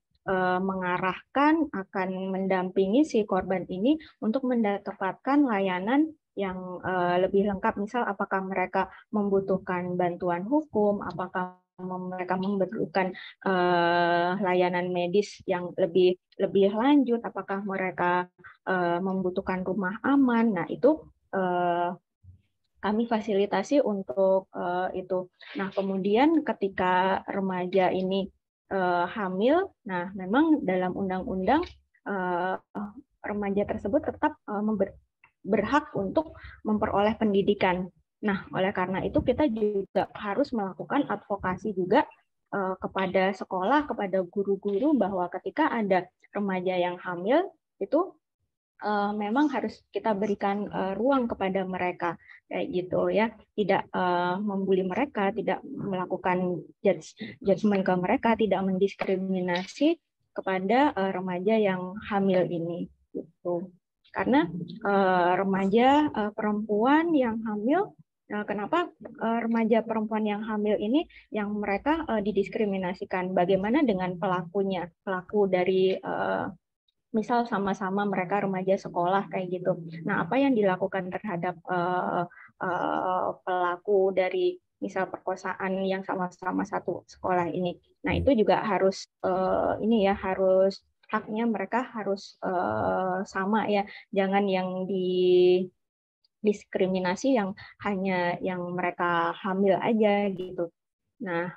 mengarahkan, akan mendampingi si korban ini untuk mendapatkan layanan yang lebih lengkap. Misal apakah mereka membutuhkan bantuan hukum, apakah mereka membutuhkan layanan medis yang lebih lanjut, apakah mereka membutuhkan rumah aman. Nah, itu kami fasilitasi untuk itu. Nah, kemudian ketika remaja ini hamil, nah memang dalam undang-undang remaja tersebut tetap berhak untuk memperoleh pendidikan. Nah, oleh karena itu kita juga harus melakukan advokasi juga kepada sekolah, kepada guru-guru, bahwa ketika ada remaja yang hamil itu memang harus kita berikan ruang kepada mereka, kayak gitu ya, tidak membuli mereka, tidak melakukan judgement ke mereka, tidak mendiskriminasi kepada remaja yang hamil ini, gitu. Karena remaja perempuan yang hamil, kenapa remaja perempuan yang hamil ini yang mereka didiskriminasikan? Bagaimana dengan pelakunya? Pelaku dari misal sama-sama mereka remaja sekolah kayak gitu. Nah, apa yang dilakukan terhadap pelaku dari misal perkosaan yang sama-sama satu sekolah ini? Nah, itu juga harus ini ya, harus haknya mereka harus sama ya. Jangan yang diskriminasi yang hanya yang mereka hamil aja gitu. Nah,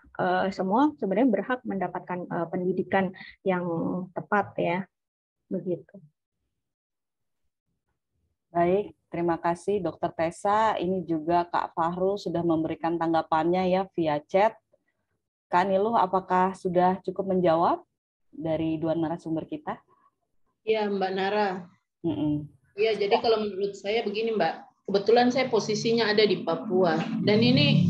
semua sebenarnya berhak mendapatkan pendidikan yang tepat ya, begitu. Baik, terima kasih Dr. Tessa. Ini juga Kak Fahrul sudah memberikan tanggapannya ya via chat. Kak Niluh, apakah sudah cukup menjawab dari dua narasumber kita? Iya, Mbak Nara. Iya, jadi kalau menurut saya begini, Mbak. Kebetulan saya posisinya ada di Papua. Dan ini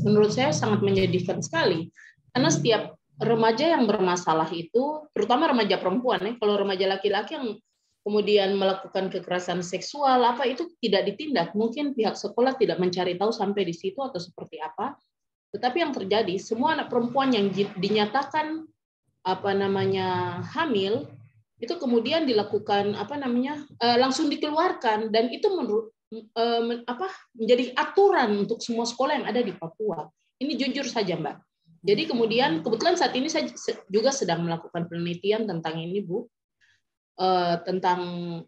menurut saya sangat menyedihkan sekali. Karena setiap remaja yang bermasalah itu, terutama remaja perempuan, ya, kalau remaja laki-laki yang kemudian melakukan kekerasan seksual, apa itu tidak ditindak. Mungkin pihak sekolah tidak mencari tahu sampai di situ atau seperti apa. Tetapi yang terjadi, semua anak perempuan yang dinyatakan hamil, itu kemudian dilakukan langsung dikeluarkan, dan itu menjadi aturan untuk semua sekolah yang ada di Papua. Ini jujur saja, Mbak. Jadi kemudian kebetulan saat ini saya juga sedang melakukan penelitian tentang ini, Bu, tentang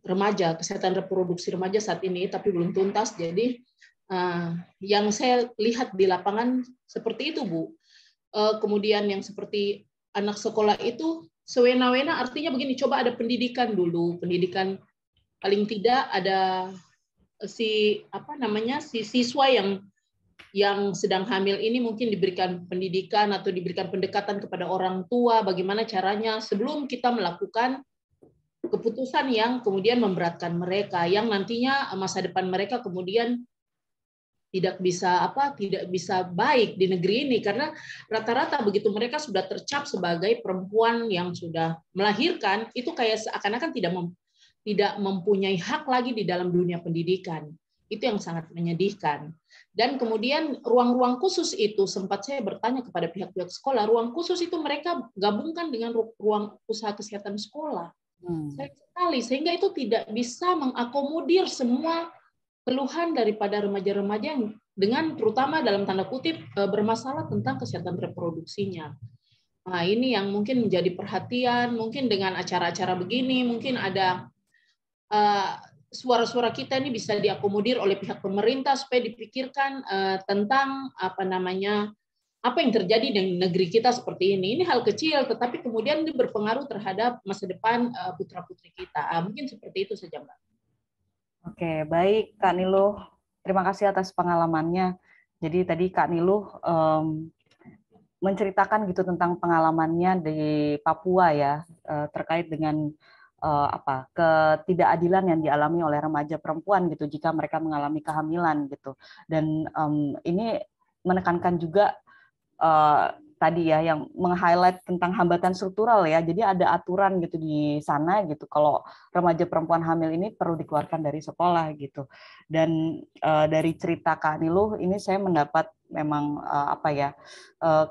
remaja, kesehatan reproduksi remaja saat ini, tapi belum tuntas. Jadi yang saya lihat di lapangan seperti itu, Bu. Kemudian yang seperti anak sekolah itu sewena-wena, artinya begini, coba ada pendidikan dulu, pendidikan paling tidak ada si siswa yang sedang hamil ini mungkin diberikan pendidikan atau diberikan pendekatan kepada orang tua, bagaimana caranya sebelum kita melakukan keputusan yang kemudian memberatkan mereka, yang nantinya masa depan mereka kemudian tidak bisa baik di negeri ini, karena rata-rata begitu mereka sudah tercap sebagai perempuan yang sudah melahirkan, itu kayak seakan-akan tidak mempunyai hak lagi di dalam dunia pendidikan. Itu yang sangat menyedihkan. Dan kemudian ruang-ruang khusus itu, sempat saya bertanya kepada pihak-pihak sekolah, ruang khusus itu mereka gabungkan dengan ruang usaha kesehatan sekolah. Sayang sekali, sehingga itu tidak bisa mengakomodir semua keluhan daripada remaja-remaja yang dengan terutama dalam tanda kutip bermasalah tentang kesehatan reproduksinya. Nah, ini yang mungkin menjadi perhatian, mungkin dengan acara-acara begini, mungkin ada suara-suara kita ini bisa diakomodir oleh pihak pemerintah supaya dipikirkan tentang apa yang terjadi di negeri kita seperti ini. Ini hal kecil, tetapi kemudian ini berpengaruh terhadap masa depan putra-putri kita. Mungkin seperti itu saja, Mbak. Oke, baik Kak Niluh. Terima kasih atas pengalamannya. Jadi tadi Kak Niluh menceritakan gitu tentang pengalamannya di Papua ya, terkait dengan ketidakadilan yang dialami oleh remaja perempuan gitu jika mereka mengalami kehamilan gitu. Dan ini menekankan juga tadi ya yang meng-highlight tentang hambatan struktural ya. Jadi ada aturan gitu di sana gitu kalau remaja perempuan hamil ini perlu dikeluarkan dari sekolah gitu. Dan dari cerita Kak Niluh ini saya mendapat memang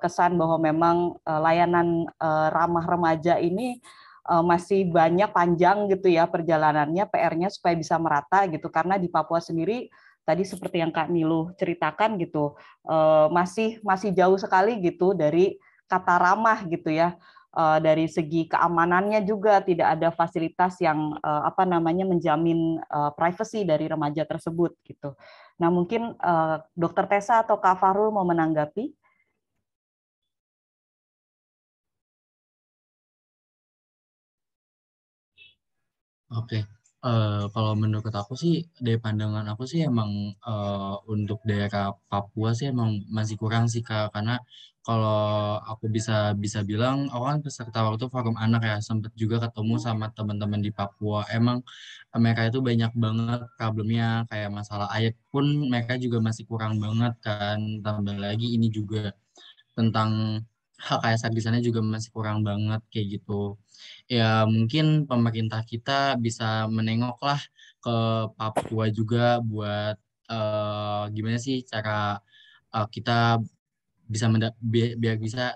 kesan bahwa memang layanan ramah remaja ini masih banyak panjang gitu ya perjalanannya, PR-nya supaya bisa merata gitu, karena di Papua sendiri tadi seperti yang Kak Niluh ceritakan gitu, masih jauh sekali gitu dari kata ramah gitu ya. Dari segi keamanannya juga tidak ada fasilitas yang menjamin privasi dari remaja tersebut gitu. Nah, mungkin Dr. Tessa atau Kak Fahrul mau menanggapi? Oke. Kalau menurut aku sih, dari pandangan aku sih emang untuk daerah Papua sih emang masih kurang sih Kak, karena kalau aku bisa bilang, aku kan peserta waktu Forum Anak ya, sempat juga ketemu sama teman-teman di Papua. Emang mereka itu banyak banget problemnya, kayak masalah air pun mereka juga masih kurang banget kan. Tambah lagi ini juga tentang hak asasi di sana juga masih kurang banget kayak gitu. Ya mungkin pemerintah kita bisa menengoklah ke Papua juga buat gimana sih cara kita bisa biar bisa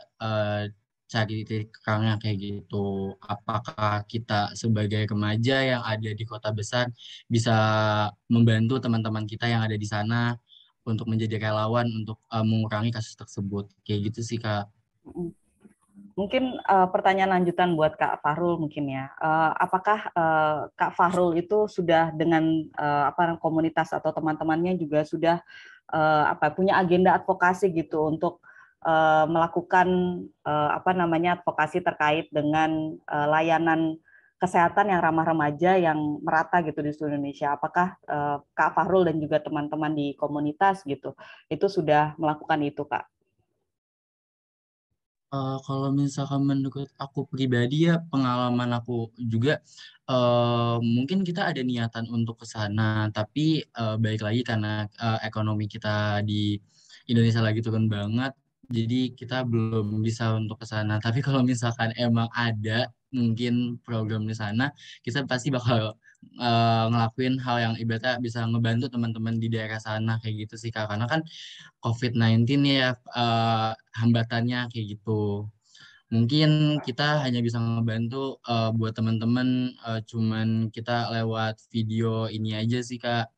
cari titik terangnya kayak gitu. Apakah kita sebagai remaja yang ada di kota besar bisa membantu teman-teman kita yang ada di sana untuk menjadi relawan untuk mengurangi kasus tersebut. Kayak gitu sih Kak. Mungkin pertanyaan lanjutan buat Kak Fahrul mungkin ya. Apakah Kak Fahrul itu sudah dengan komunitas atau teman-temannya juga sudah punya agenda advokasi gitu untuk melakukan advokasi terkait dengan layanan kesehatan yang ramah remaja yang merata gitu di seluruh Indonesia. Apakah Kak Fahrul dan juga teman-teman di komunitas gitu itu sudah melakukan itu, Kak? Kalau misalkan menurut aku pribadi ya pengalaman aku juga mungkin kita ada niatan untuk ke sana, tapi baik lagi karena ekonomi kita di Indonesia lagi turun banget, jadi kita belum bisa untuk ke sana. Tapi kalau misalkan emang ada mungkin program di sana, kita pasti bakal ngelakuin hal yang ibaratnya bisa ngebantu teman-teman di daerah sana kayak gitu sih Kak. Karena kan COVID-19 ya hambatannya kayak gitu. Mungkin kita hanya bisa ngebantu buat teman-teman cuman kita lewat video ini aja sih Kak,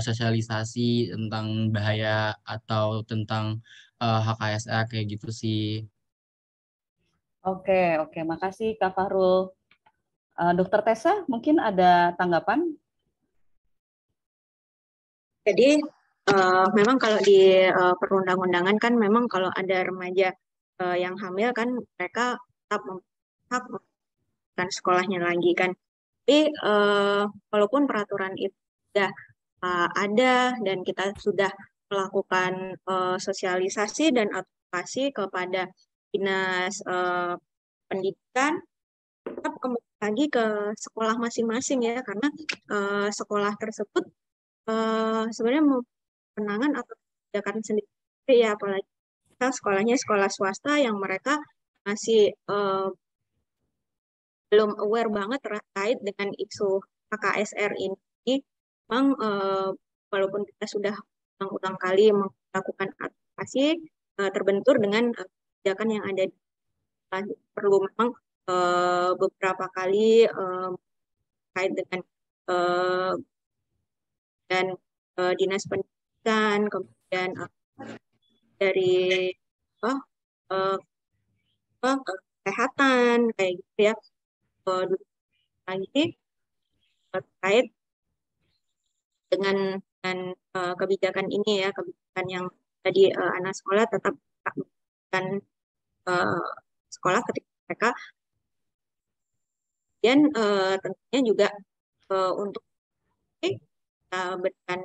sosialisasi tentang bahaya atau tentang HKSR kayak gitu sih. Oke, makasih Kak Fahrul. Dokter Tessa, mungkin ada tanggapan? Jadi memang kalau di perundang-undangan kan memang kalau ada remaja yang hamil kan mereka tetap hak kan sekolahnya lagi kan. Tapi walaupun peraturan itu sudah ada dan kita sudah melakukan sosialisasi dan advokasi kepada dinas pendidikan, tetap lagi ke sekolah masing-masing ya, karena sekolah tersebut sebenarnya mau penangan atau kebijakan sendiri ya, apalagi sekolahnya sekolah swasta yang mereka masih belum aware banget terkait dengan isu KKSR ini. Memang walaupun kita sudah ulang-ulang kali melakukan advokasi, terbentur dengan kebijakan yang ada, perlu memang beberapa kali terkait dengan dan dinas pendidikan, kemudian dari kesehatan kayak gitu ya, lagi terkait dengan kebijakan ini ya, kebijakan yang tadi anak sekolah tetap melakukan sekolah ketika mereka, dan tentunya juga untuk berikan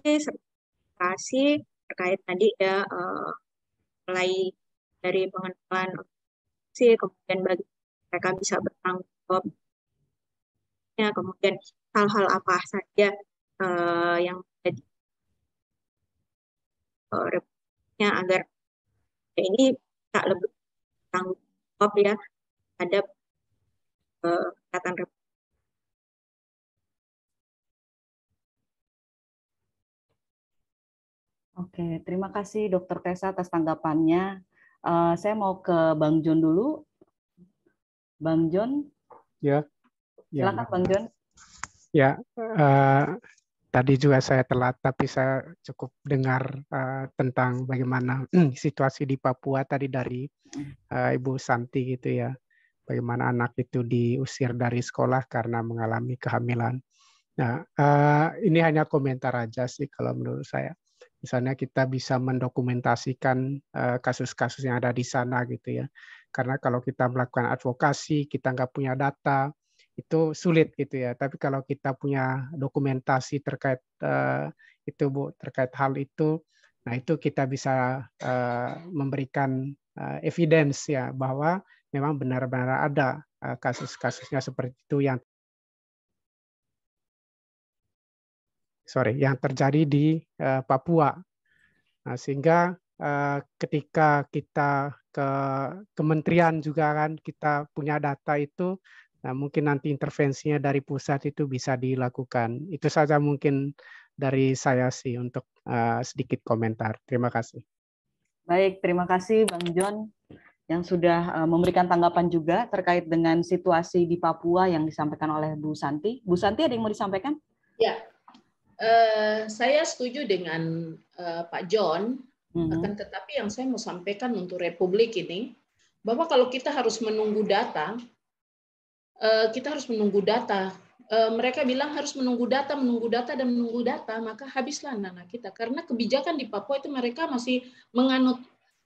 sertifikasi terkait tadi ya, mulai dari pengenalan kemudian bagi mereka bisa bertanggung jawab, kemudian hal-hal apa saja yang menjadi repotnya agar ini tak lebih tanggung jawab ya ada kesehatan. Oke, terima kasih Dokter Tessa atas tanggapannya. Saya mau ke Bang John dulu. Bang John, Ya, silakan Bang John. Ya, tadi juga saya telat, tapi saya cukup dengar tentang bagaimana situasi di Papua tadi dari Ibu Santi gitu ya, bagaimana anak itu diusir dari sekolah karena mengalami kehamilan. Nah, ini hanya komentar aja sih kalau menurut saya. Misalnya kita bisa mendokumentasikan kasus-kasus yang ada di sana gitu ya. Karena kalau kita melakukan advokasi, kita nggak punya data, itu sulit gitu ya. Tapi kalau kita punya dokumentasi terkait itu Bu, terkait hal itu, nah itu kita bisa memberikan evidence ya bahwa memang benar-benar ada kasus-kasusnya seperti itu yang terjadi di Papua. Nah, sehingga ketika kita ke kementerian juga kan kita punya data itu, nah mungkin nanti intervensinya dari pusat itu bisa dilakukan. Itu saja mungkin dari saya sih untuk sedikit komentar. Terima kasih. Baik, terima kasih Bang John yang sudah memberikan tanggapan juga terkait dengan situasi di Papua yang disampaikan oleh Bu Santi. Bu Santi, ada yang mau disampaikan? Ya, saya setuju dengan Pak John, akan tetapi yang saya mau sampaikan untuk Republik ini, bahwa kalau kita harus menunggu data, kita harus menunggu data. Mereka bilang harus menunggu data, maka habislah anak-anak kita. Karena kebijakan di Papua itu mereka masih menganut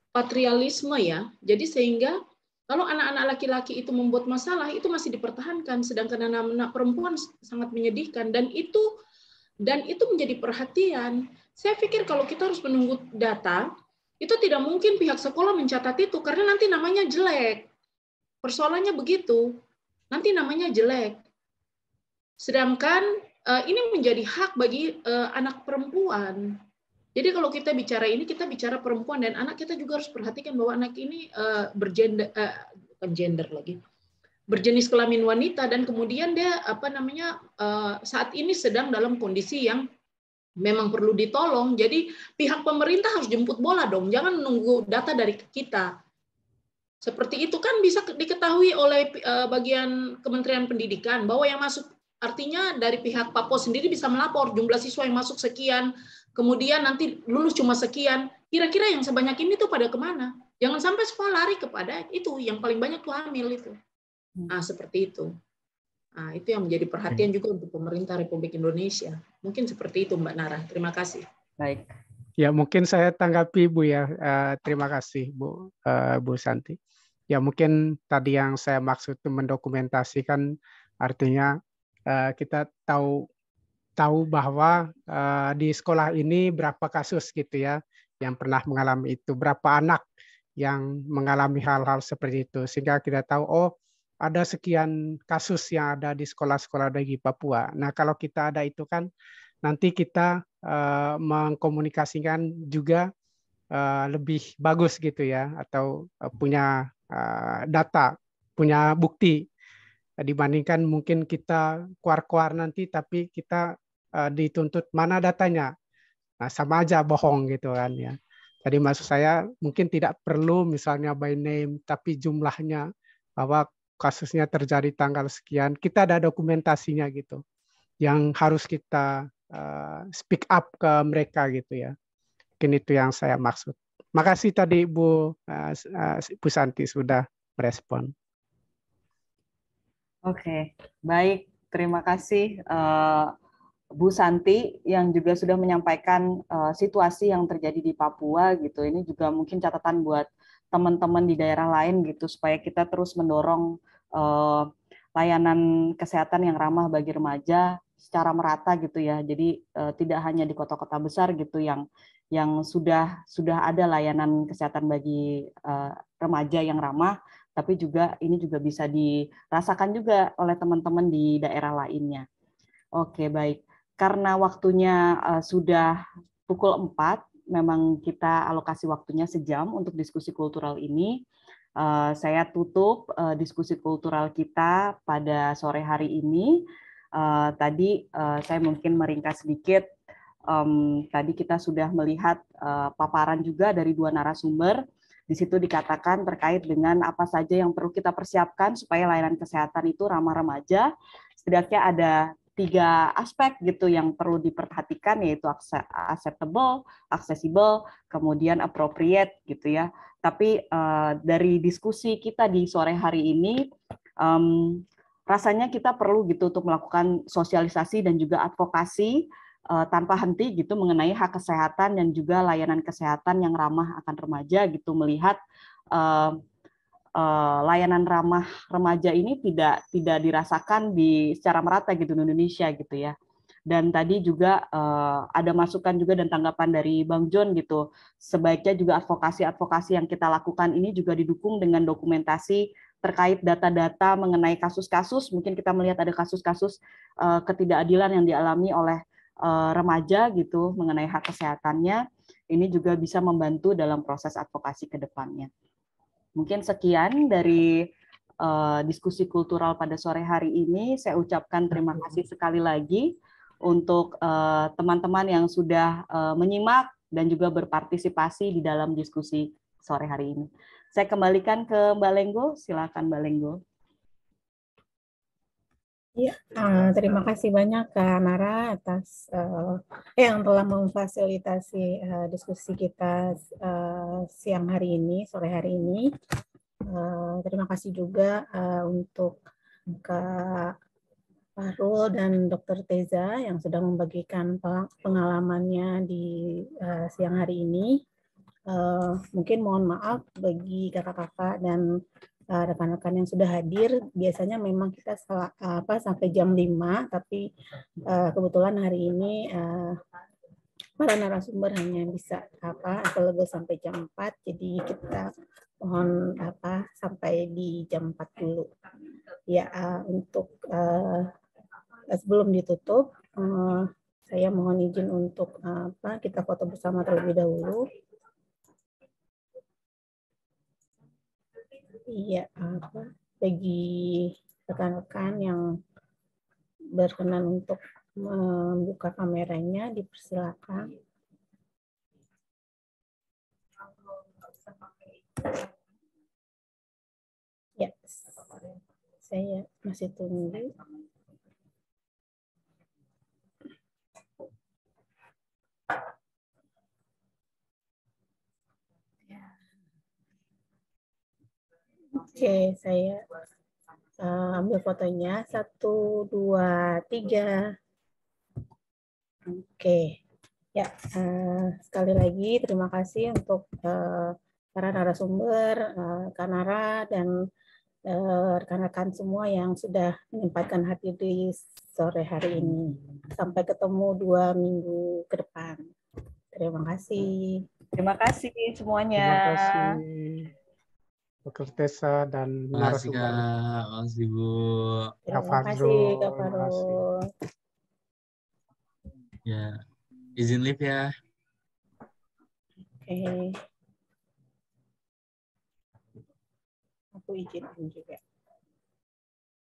patrialisme ya. Jadi sehingga kalau anak-anak laki-laki itu membuat masalah, itu masih dipertahankan. Sedangkan anak-anak perempuan sangat menyedihkan. Dan itu menjadi perhatian. Saya pikir kalau kita harus menunggu data, itu tidak mungkin pihak sekolah mencatat itu, karena nanti namanya jelek. Persoalannya begitu. Nanti namanya jelek. Sedangkan ini menjadi hak bagi anak perempuan. Jadi kalau kita bicara ini, kita bicara perempuan dan anak, kita juga harus perhatikan bahwa anak ini berjenis kelamin wanita, dan kemudian dia saat ini sedang dalam kondisi yang memang perlu ditolong. Jadi pihak pemerintah harus jemput bola dong, jangan menunggu data dari kita. Seperti itu kan bisa diketahui oleh bagian Kementerian Pendidikan bahwa yang masuk, artinya dari pihak Papua sendiri bisa melapor jumlah siswa yang masuk sekian, kemudian nanti lulus cuma sekian. Kira-kira yang sebanyak ini tuh pada kemana? Jangan sampai sekolah lari kepada itu, yang paling banyak tuh hamil itu. Nah, seperti itu. Nah, itu yang menjadi perhatian juga untuk pemerintah Republik Indonesia. Mungkin seperti itu, Mbak Nara. Terima kasih. Baik. Ya, mungkin saya tanggapi Bu ya. Terima kasih Bu Santi. Ya, mungkin tadi yang saya maksud itu mendokumentasikan, artinya kita tahu bahwa di sekolah ini berapa kasus gitu ya yang pernah mengalami itu, berapa anak yang mengalami hal-hal seperti itu, sehingga kita tahu, oh ada sekian kasus yang ada di sekolah-sekolah di Papua. Nah, kalau kita ada itu kan nanti kita mengkomunikasikan juga lebih bagus gitu ya, atau punya data, punya bukti, dibandingkan mungkin kita keluar-keluar nanti tapi kita dituntut mana datanya. Nah, sama aja bohong gitu kan ya. Jadi maksud saya mungkin tidak perlu misalnya by name, tapi jumlahnya, bahwa kasusnya terjadi tanggal sekian, kita ada dokumentasinya gitu, yang harus kita speak up ke mereka gitu ya. Mungkin itu yang saya maksud. Makasih tadi Bu Santi sudah merespon. Oke, baik. Terima kasih Bu Santi yang juga sudah menyampaikan situasi yang terjadi di Papua gitu. Ini juga mungkin catatan buat teman-teman di daerah lain gitu, supaya kita terus mendorong layanan kesehatan yang ramah bagi remaja secara merata gitu ya. Jadi tidak hanya di kota-kota besar gitu yang sudah ada layanan kesehatan bagi remaja yang ramah, tapi juga ini juga bisa dirasakan juga oleh teman-teman di daerah lainnya. Oke, baik. Karena waktunya sudah pukul 4, memang kita alokasi waktunya sejam untuk diskusi kultural ini. Saya tutup diskusi kultural kita pada sore hari ini. Tadi saya mungkin meringkas sedikit. Tadi kita sudah melihat paparan juga dari 2 narasumber. Di situ dikatakan terkait dengan apa saja yang perlu kita persiapkan supaya layanan kesehatan itu ramah remaja. Setidaknya ada 3 aspek gitu yang perlu diperhatikan, yaitu acceptable, accessible, kemudian appropriate gitu ya. Tapi dari diskusi kita di sore hari ini, rasanya kita perlu gitu untuk melakukan sosialisasi dan juga advokasi tanpa henti gitu mengenai hak kesehatan dan juga layanan kesehatan yang ramah akan remaja gitu, melihat layanan ramah remaja ini tidak dirasakan secara merata gitu di Indonesia gitu ya. Dan tadi juga ada masukan juga dan tanggapan dari Bang John gitu, sebaiknya juga advokasi yang kita lakukan ini juga didukung dengan dokumentasi terkait data-data mengenai kasus-kasus. Mungkin kita melihat ada kasus-kasus ketidakadilan yang dialami oleh remaja gitu mengenai hak kesehatannya. Ini juga bisa membantu dalam proses advokasi ke depannya. Mungkin sekian dari diskusi kultural pada sore hari ini. Saya ucapkan terima kasih sekali lagi untuk teman-teman yang sudah menyimak dan juga berpartisipasi di dalam diskusi sore hari ini. Saya kembalikan ke Mbak Lenggo. Silakan Mbak Lenggo. Ya, terima kasih banyak Kak Nara atas yang telah memfasilitasi diskusi kita siang hari ini, sore hari ini. Terima kasih juga untuk Kak Fahrul dan Dr. Teza yang sudah membagikan pengalamannya di siang hari ini. Mungkin mohon maaf bagi kakak-kakak dan rekan-rekan yang sudah hadir. Biasanya memang kita sampai jam 5, tapi kebetulan hari ini para narasumber hanya bisa available sampai jam 4, jadi kita mohon sampai di jam 4 dulu. Ya, untuk sebelum ditutup, saya mohon izin untuk kita foto bersama terlebih dahulu. Iya, bagi rekan-rekan yang berkenan untuk membuka kameranya, dipersilakan. Ya, saya masih tunggu. Oke, saya ambil fotonya. 1, 2, 3. Oke. Ya, sekali lagi terima kasih untuk para narasumber, Kak Nara, dan rekan-rekan semua yang sudah menyempatkan hadir di sore hari ini. Sampai ketemu 2 minggu ke depan. Terima kasih. Terima kasih semuanya. Terima kasih Dr. Tessa dan Makasih narasumber. Kak, makasih Bu. Terima Kak kasih Kak Fadrul, terima kasih. Farul. Ya, izin live ya. Oke. Aku izin juga.